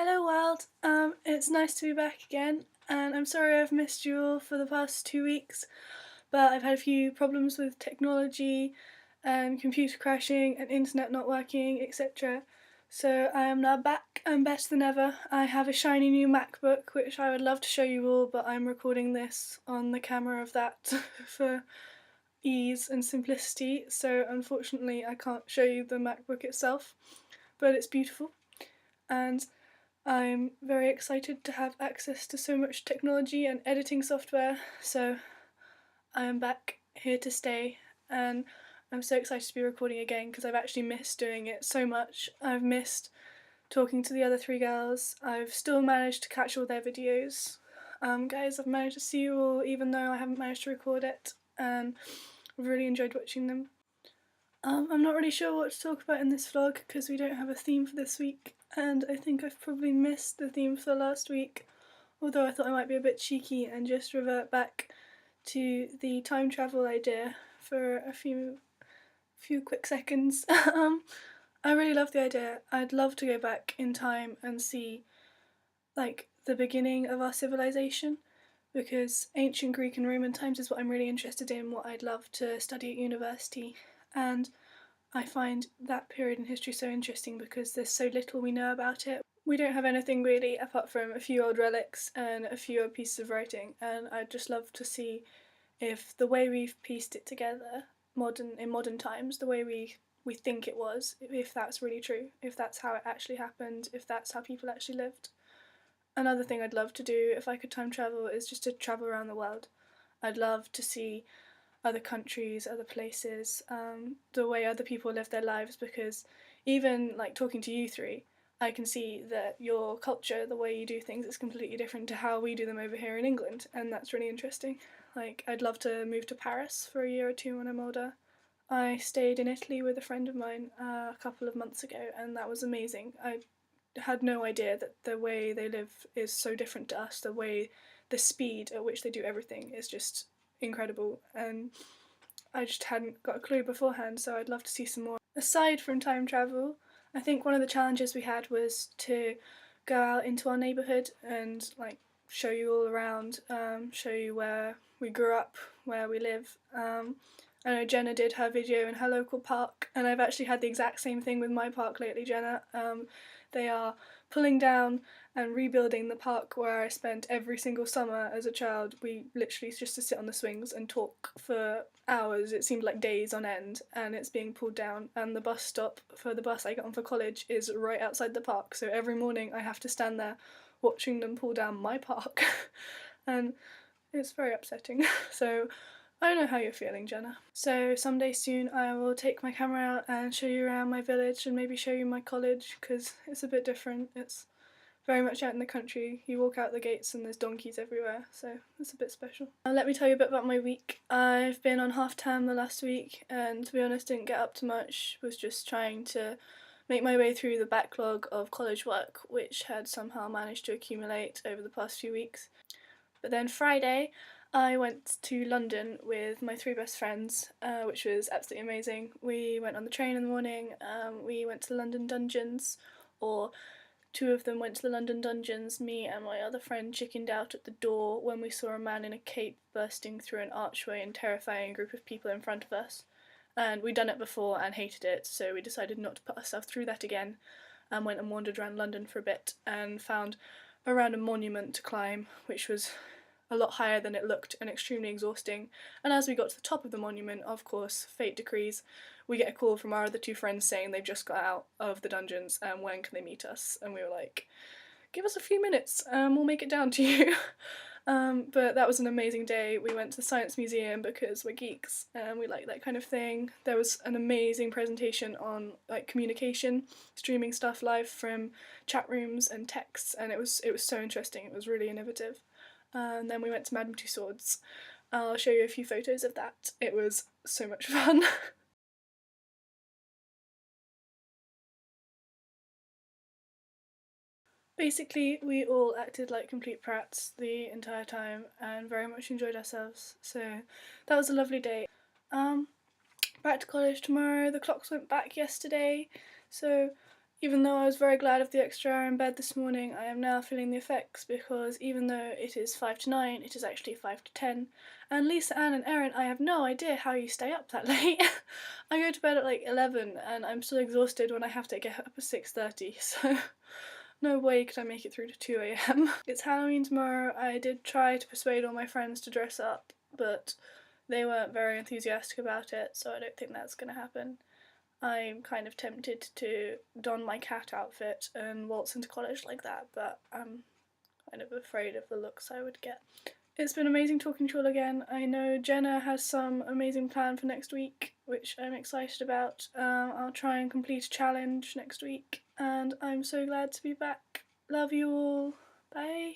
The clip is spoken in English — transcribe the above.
Hello world, it's nice to be back again, and I'm sorry I've missed you all for the past 2 weeks, but I've had a few problems with technology and computer crashing and internet not working, etc. So I am now back and better than ever. I have a shiny new MacBook which I would love to show you all, but I'm recording this on the camera of that for ease and simplicity, so unfortunately I can't show you the MacBook itself, but it's beautiful. And I'm very excited to have access to so much technology and editing software, so I am back here to stay, and I'm so excited to be recording again because I've actually missed doing it so much. I've missed talking to the other three girls. I've still managed to catch all their videos. Guys, I've managed to see you all even though I haven't managed to record it, and I've really enjoyed watching them. I'm not really sure what to talk about in this vlog because we don't have a theme for this week, and I think I've probably missed the theme for last week, although I thought I might be a bit cheeky and just revert back to the time travel idea for a few quick seconds. I really love the idea. I'd love to go back in time and see like the beginning of our civilization, because ancient Greek and Roman times is what I'm really interested in, what I'd love to study at university, and I find that period in history so interesting because there's so little we know about it. We don't have anything really apart from a few old relics and a few old pieces of writing, and I'd just love to see if the way we've pieced it together in modern times, the way we think it was, if that's really true, if that's how it actually happened, if that's how people actually lived. Another thing I'd love to do if I could time travel is just to travel around the world. I'd love to see other countries, other places, the way other people live their lives, because even like talking to you three, I can see that your culture, the way you do things, is completely different to how we do them over here in England, and that's really interesting. Like, I'd love to move to Paris for a year or two when I'm older. I stayed in Italy with a friend of mine a couple of months ago, and that was amazing. I had no idea that the way they live is so different to us. The speed at which they do everything is just incredible, and I just hadn't got a clue beforehand, so I'd love to see some more. Aside from time travel, I think one of the challenges we had was to go out into our neighbourhood and like show you all around, show you where we grew up, where we live. I know Jenna did her video in her local park, and I've actually had the exact same thing with my park lately, Jenna. They are pulling down and rebuilding the park where I spent every single summer as a child. We literally used to sit on the swings and talk for hours, it seemed like days on end, and it's being pulled down, and the bus stop for the bus I get on for college is right outside the park, so every morning I have to stand there watching them pull down my park and it's very upsetting. So I don't know how you're feeling, Jenna. So someday soon I will take my camera out and show you around my village and maybe show you my college, because it's a bit different. It's very much out in the country. You walk out the gates and there's donkeys everywhere, so it's a bit special. Let me tell you a bit about my week. I've been on half term the last week, and to be honest didn't get up to much, was just trying to make my way through the backlog of college work which had somehow managed to accumulate over the past few weeks. But then Friday I went to London with my three best friends, which was absolutely amazing. We went on the train in the morning, we went to the London Dungeons, or two of them went to the London Dungeons. Me and my other friend chickened out at the door when we saw a man in a cape bursting through an archway and terrifying a group of people in front of us. And we'd done it before and hated it, so we decided not to put ourselves through that again, and went and wandered around London for a bit and found a random monument to climb, which was a lot higher than it looked and extremely exhausting. And as we got to the top of the monument, of course, fate decrees, we get a call from our other two friends saying they've just got out of the dungeons and when can they meet us. And we were like, give us a few minutes and we'll make it down to you. But that was an amazing day. We went to the Science Museum because we're geeks and we like that kind of thing. There was an amazing presentation on like communication, streaming stuff live from chat rooms and texts, and it was so interesting. It was really innovative. And then we went to Madame Tussauds. I'll show you a few photos of that. It was so much fun. Basically, we all acted like complete prats the entire time and very much enjoyed ourselves, so that was a lovely day. Back to college tomorrow. The clocks went back yesterday, so Even though I was very glad of the extra hour in bed this morning, I am now feeling the effects because even though it is 5 to 9, it is actually 5 to 10. And Lisa, Anne and Erin, I have no idea how you stay up that late. I go to bed at like 11 and I'm still exhausted when I have to get up at 6:30, so no way could I make it through to 2 a.m. It's Halloween tomorrow. I did try to persuade all my friends to dress up, but they weren't very enthusiastic about it, so I don't think that's going to happen. I'm kind of tempted to don my cat outfit and waltz into college like that, but I'm kind of afraid of the looks I would get. It's been amazing talking to you all again. I know Jenna has some amazing plan for next week, which I'm excited about. I'll try and complete a challenge next week, and I'm so glad to be back. Love you all. Bye.